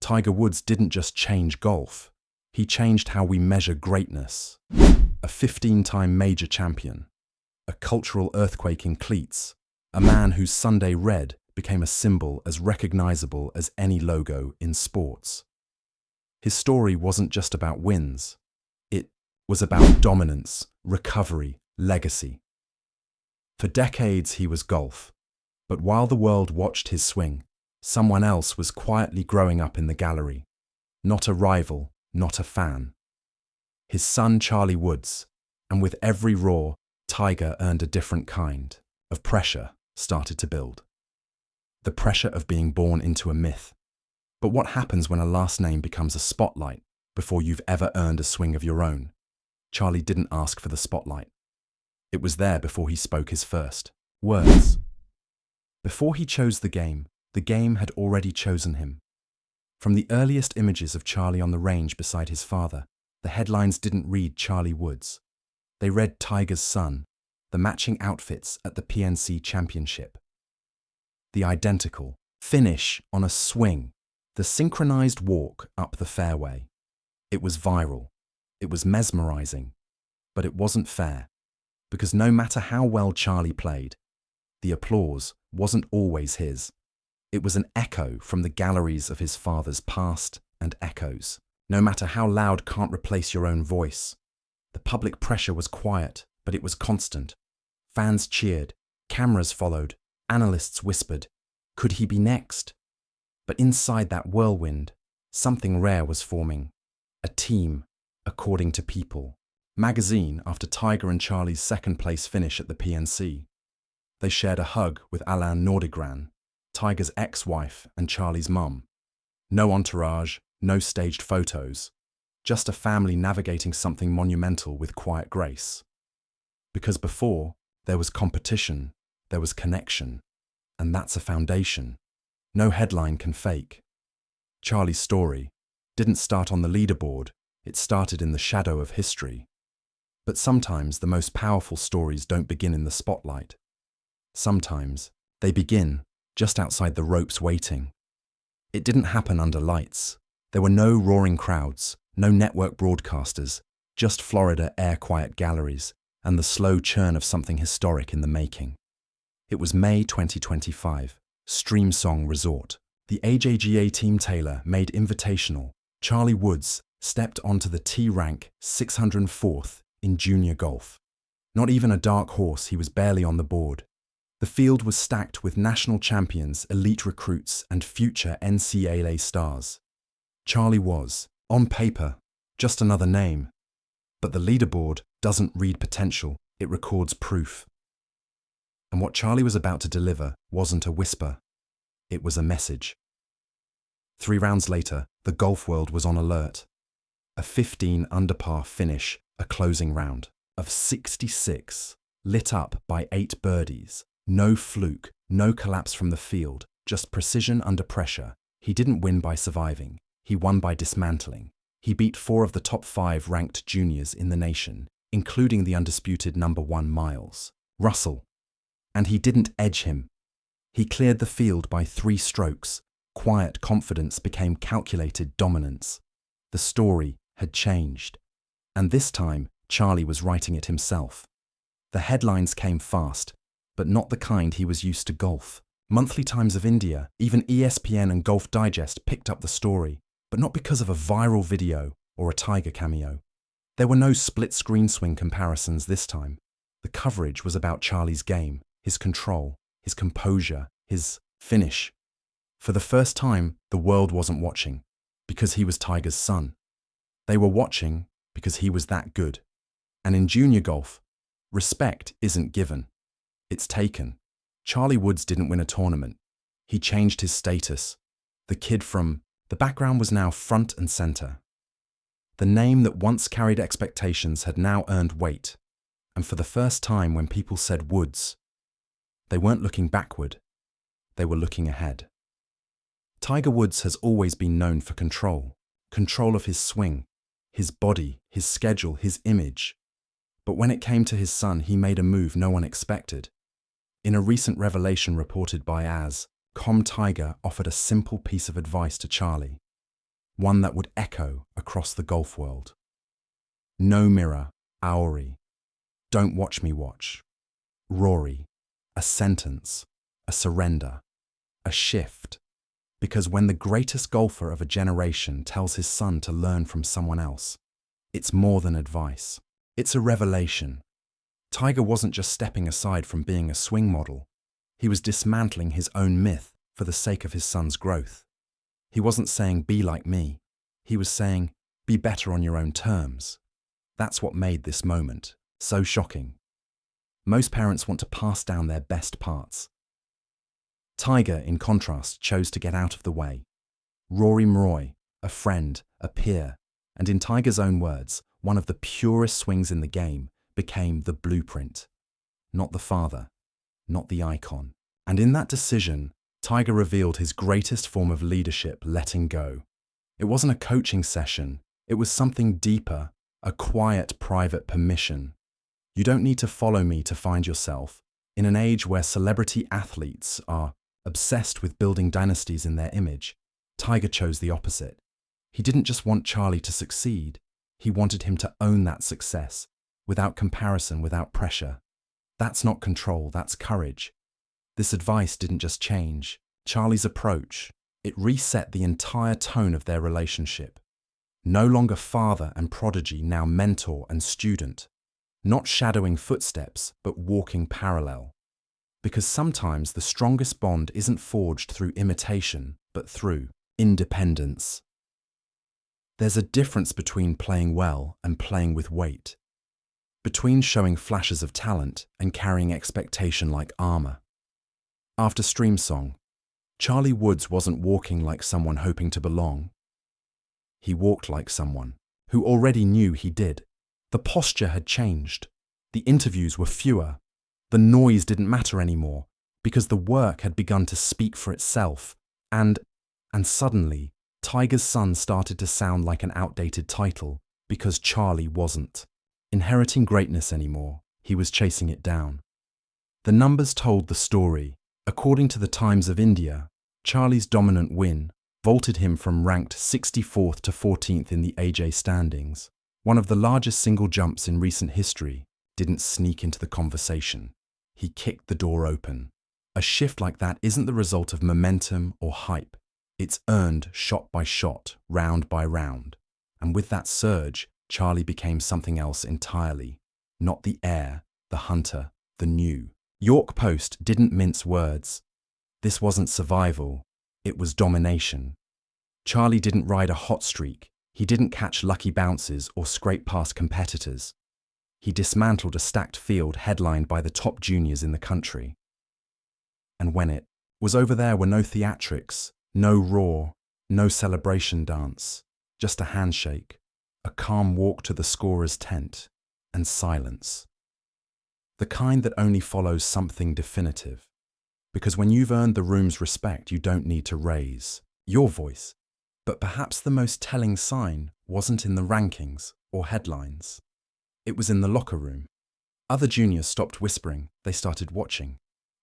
Tiger Woods didn't just change golf, he changed how we measure greatness. A 15-time major champion, a cultural earthquake in cleats, a man whose Sunday red became a symbol as recognizable as any logo in sports. His story wasn't just about wins. It was about dominance, recovery, legacy. For decades he was golf, but while the world watched his swing, someone else was quietly growing up in the gallery. Not a rival, not a fan. His son Charlie Woods, and with every roar, Tiger earned a different kind of pressure started to build. The pressure of being born into a myth. But what happens when a last name becomes a spotlight before you've ever earned a swing of your own? Charlie didn't ask for the spotlight. It was there before he spoke his first words. Before he chose the game had already chosen him. From the earliest images of Charlie on the range beside his father, the headlines didn't read Charlie Woods. They read Tiger's son, the matching outfits at the PNC Championship. The identical finish on a swing, the synchronized walk up the fairway. It was viral. It was mesmerizing. But it wasn't fair, because no matter how well Charlie played, the applause wasn't always his. It was an echo from the galleries of his father's past and echoes. No matter how loud can't replace your own voice. The public pressure was quiet, but it was constant. Fans cheered, cameras followed, analysts whispered, could he be next? But inside that whirlwind, something rare was forming. A team, according to People magazine, after Tiger and Charlie's second-place finish at the PNC. They shared a hug with Alain Nordegren, Tiger's ex-wife and Charlie's mum. No entourage, no staged photos, just a family navigating something monumental with quiet grace. Because before, there was competition, there was connection, and that's a foundation. No headline can fake. Charlie's story didn't start on the leaderboard, it started in the shadow of history. But sometimes the most powerful stories don't begin in the spotlight. Sometimes they begin just outside the ropes waiting. It didn't happen under lights. There were no roaring crowds, no network broadcasters, just Florida air-quiet galleries and the slow churn of something historic in the making. It was May 2025, Streamsong Resort. The AJGA team Taylor made invitational. Charlie Woods stepped onto the T-rank 604th in junior golf. Not even a dark horse, he was barely on the board. The field was stacked with national champions, elite recruits, and future NCAA stars. Charlie was, on paper, just another name. But the leaderboard doesn't read potential, it records proof. And what Charlie was about to deliver wasn't a whisper, it was a message. 3 rounds later, the golf world was on alert. A 15 under par finish, a closing round of 66, lit up by 8 birdies. No fluke, no collapse from the field, just precision under pressure. He didn't win by surviving, he won by dismantling. He beat 4 of the top 5 ranked juniors in the nation, including the undisputed number 1 Miles Russell. And he didn't edge him. He cleared the field by 3 strokes. Quiet confidence became calculated dominance. The story had changed. And this time, Charlie was writing it himself. The headlines came fast, but not the kind he was used to golf. Monthly Times of India, even ESPN and Golf Digest picked up the story, but not because of a viral video or a Tiger cameo. There were no split-screen swing comparisons this time. The coverage was about Charlie's game, his control, his composure, his finish. For the first time, the world wasn't watching, because he was Tiger's son. They were watching because he was that good. And in junior golf, respect isn't given, it's taken. Charlie Woods didn't win a tournament. He changed his status. The kid from the background was now front and center. The name that once carried expectations had now earned weight. And for the first time, when people said Woods, they weren't looking backward, they were looking ahead. Tiger Woods has always been known for control of his swing, his body, his schedule, his image. But when it came to his son, he made a move no one expected. In a recent revelation reported by AS, Tiger offered a simple piece of advice to Charlie. one that would echo across the golf world. No mirror, Aori. Don't watch me watch. Rory. A sentence, a surrender, a shift. Because when the greatest golfer of a generation tells his son to learn from someone else, it's more than advice. It's a revelation. Tiger wasn't just stepping aside from being a swing model. He was dismantling his own myth for the sake of his son's growth. He wasn't saying, be like me. He was saying, be better on your own terms. That's what made this moment so shocking. Most parents want to pass down their best parts. Tiger, in contrast, chose to get out of the way. Rory McIlroy, a friend, a peer, and in Tiger's own words, one of the purest swings in the game, became the blueprint. Not the father, not the icon. And in that decision, Tiger revealed his greatest form of leadership, letting go. It wasn't a coaching session, it was something deeper, a quiet, private permission. You don't need to follow me to find yourself. In an age where celebrity athletes are obsessed with building dynasties in their image, Tiger chose the opposite. He didn't just want Charlie to succeed, he wanted him to own that success, without comparison, without pressure. That's not control, that's courage. This advice didn't just change Charlie's approach, it reset the entire tone of their relationship. No longer father and prodigy, now mentor and student. Not shadowing footsteps, but walking parallel. Because sometimes the strongest bond isn't forged through imitation, but through independence. There's a difference between playing well and playing with weight. Between showing flashes of talent and carrying expectation like armor. After Stream Song, Charlie Woods wasn't walking like someone hoping to belong. He walked like someone who already knew he did. The posture had changed. The interviews were fewer. The noise didn't matter anymore because the work had begun to speak for itself. And suddenly, Tiger's Son started to sound like an outdated title because Charlie wasn't inheriting greatness anymore. He was chasing it down. The numbers told the story. According to the Times of India, Charlie's dominant win vaulted him from ranked 64th to 14th in the AJ standings. One of the largest single jumps in recent history didn't sneak into the conversation. He kicked the door open. A shift like that isn't the result of momentum or hype. It's earned shot by shot, round by round. And with that surge, Charlie became something else entirely. Not the heir, the hunter, the new. York Post didn't mince words. This wasn't survival, it was domination. Charlie didn't ride a hot streak. He didn't catch lucky bounces or scrape past competitors. He dismantled a stacked field headlined by the top juniors in the country. And when it was over, there were no theatrics, no roar, no celebration dance, just a handshake, a calm walk to the scorer's tent, and silence. The kind that only follows something definitive. Because when you've earned the room's respect, you don't need to raise your voice. But perhaps the most telling sign wasn't in the rankings or headlines. It was in the locker room. Other juniors stopped whispering, they started watching.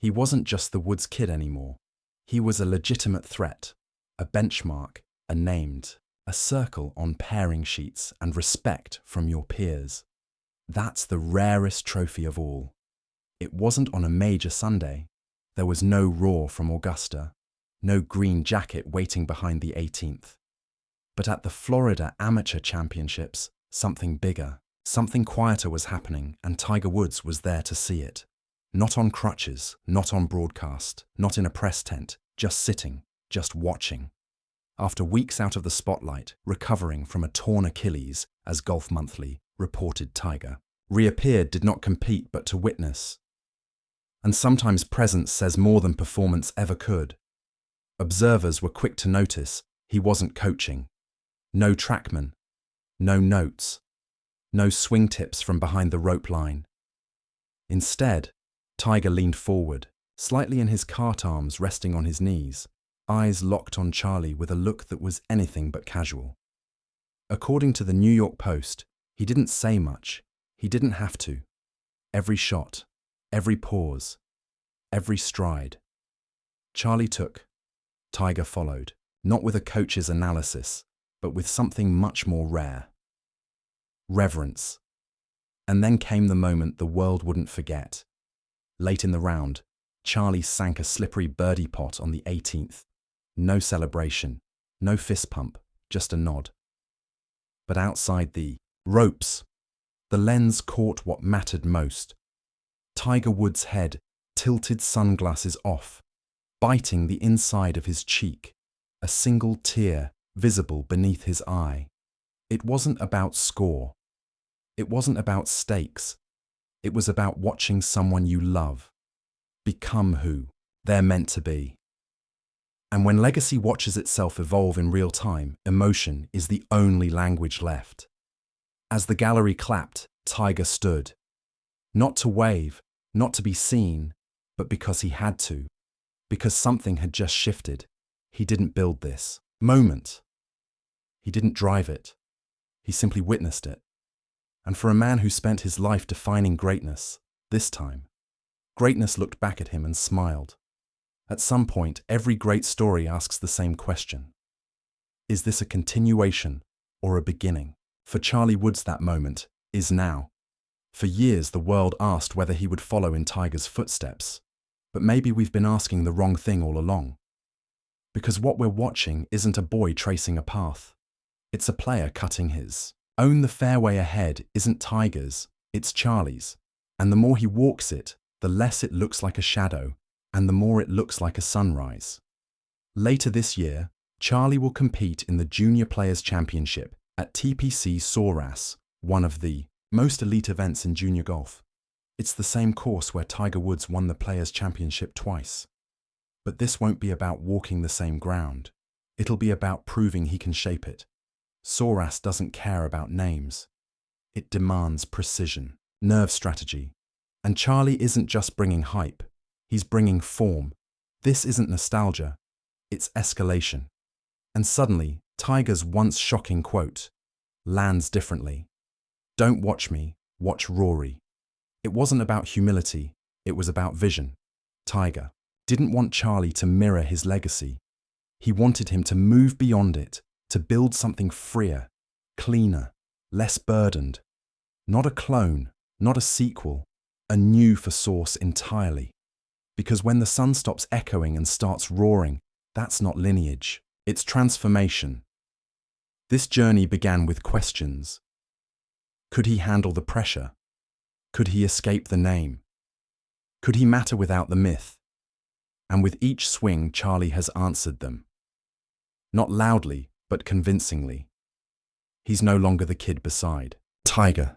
He wasn't just the Woods kid anymore. He was a legitimate threat, a benchmark, a named, a circle on pairing sheets and respect from your peers. That's the rarest trophy of all. It wasn't on a major Sunday. There was no roar from Augusta. No green jacket waiting behind the 18th. But at the Florida Amateur Championships, something bigger, something quieter was happening, and Tiger Woods was there to see it. Not on crutches, not on broadcast, not in a press tent, just sitting, just watching. After weeks out of the spotlight, recovering from a torn Achilles, as Golf Monthly reported, Tiger reappeared, did not compete but to witness. And sometimes presence says more than performance ever could. Observers were quick to notice he wasn't coaching. No trackman, no notes, no swing tips from behind the rope line. Instead, Tiger leaned forward, slightly in his cart arms resting on his knees, eyes locked on Charlie with a look that was anything but casual. According to the New York Post, he didn't say much. He didn't have to. Every shot, every pause, every stride. Charlie took. Tiger followed, not with a coach's analysis, but with something much more rare: reverence. And then came the moment the world wouldn't forget. Late in the round, Charlie sank a slippery birdie pot on the 18th. No celebration, no fist pump, just a nod. But outside the ropes, the lens caught what mattered most. Tiger Woods' head, tilted, sunglasses off, biting the inside of his cheek, a single tear visible beneath his eye. It wasn't about score. It wasn't about stakes. It was about watching someone you love become who they're meant to be. And when legacy watches itself evolve in real time, emotion is the only language left. As the gallery clapped, Tiger stood. Not to wave, not to be seen, but because he had to. Because something had just shifted. He didn't build this moment. He didn't drive it. He simply witnessed it. And for a man who spent his life defining greatness, this time, greatness looked back at him and smiled. At some point, every great story asks the same question. Is this a continuation or a beginning? For Charlie Woods, that moment is now. For years, the world asked whether he would follow in Tiger's footsteps. But maybe we've been asking the wrong thing all along. Because what we're watching isn't a boy tracing a path. It's a player cutting his own. The fairway ahead isn't Tiger's, it's Charlie's. And the more he walks it, the less it looks like a shadow, and the more it looks like a sunrise. Later this year, Charlie will compete in the Junior Players Championship at TPC Sauras, one of the most elite events in junior golf. It's the same course where Tiger Woods won the Players Championship twice. But this won't be about walking the same ground. It'll be about proving he can shape it. Sauras doesn't care about names. It demands precision, nerve strategy. And Charlie isn't just bringing hype. He's bringing form. This isn't nostalgia. It's escalation. And suddenly, Tiger's once shocking quote lands differently. Don't watch me, watch Rory. It wasn't about humility, it was about vision. Tiger didn't want Charlie to mirror his legacy. He wanted him to move beyond it, to build something freer, cleaner, less burdened. Not a clone, not a sequel, a new for source entirely. Because when the sun stops echoing and starts roaring, that's not lineage, it's transformation. This journey began with questions. Could he handle the pressure? Could he escape the name? Could he matter without the myth? And with each swing, Charlie has answered them. Not loudly, but convincingly. He's no longer the kid beside Tiger.